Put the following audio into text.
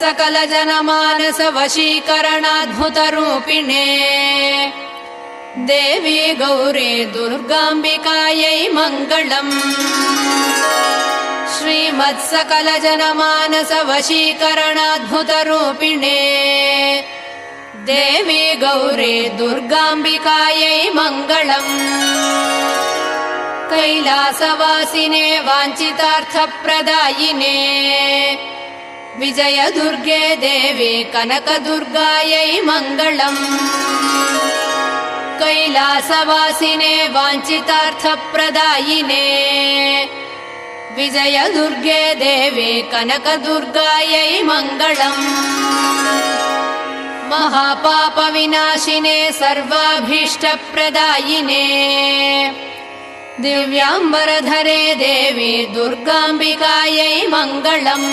सकल जनमानस वशीकरणाद्भुतरूपिणे देवी गौरी दुर्गाम्बिकायै मङ्गलम्। श्रीमत्सकल जनमानस वशीकरणाद्भुतरूपिणे देवी गौरी दुर्गाम्बिकायै मङ्गलम्। कैलासवासिने वाञ्छितार्थप्रदायिने विजय दुर्गे देवी कनकदुर्गायै मङ्गलम्। कैलासवासिने वाञ्छितार्थप्रदायिने विजय दुर्गे देवी कनकदुर्गायै मङ्गलम्। महापापविनाशिने सर्वाभीष्टप्रदायिने दिव्याम्बरधरे देवी दुर्गाम्बिकायै मङ्गलम्।